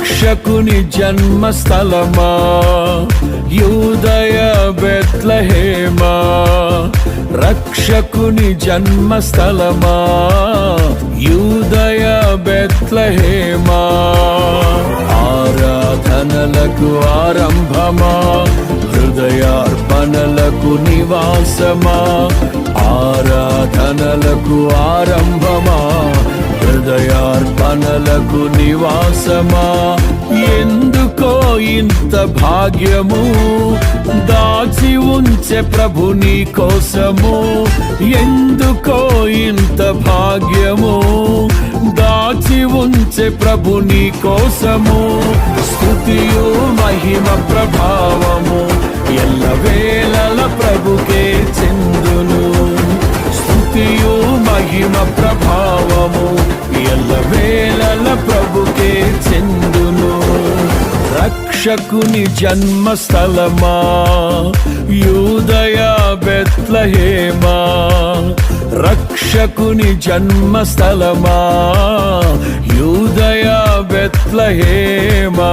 రక్షకుని జన్మస్థలమా యూదయ బెత్లెహేమా, రక్షకుని జన్మస్థలమా యూదయ బెత్లెహేమా. ఆరాధనలకు ఆరంభమా, హృదయార్పణలకు నివాసమా, ఆరాధనలకు ఆరంభమా, హృదయార్పణలకు నివాసమా. ఎందుకో ఇంత భాగ్యము దాచి ఉంచే ప్రభు నీ కోసము, ఎందుకో ఇంత భాగ్యము దాచి ఉంచే ప్రభు నీ కోసము. స్తుతియు మహిమ ప్రభావము ఎల్లవేళల ప్రభుకే చెందును, స్తుతియు మహిమ ప్రభావము ఎల్లవేళల ప్రభుకే చెందును. రక్షకుని జన్మస్థలమా యూదయ బెత్లెహేమా, రక్షకుని జన్మస్థలమా యూదయ బెత్లెహేమా.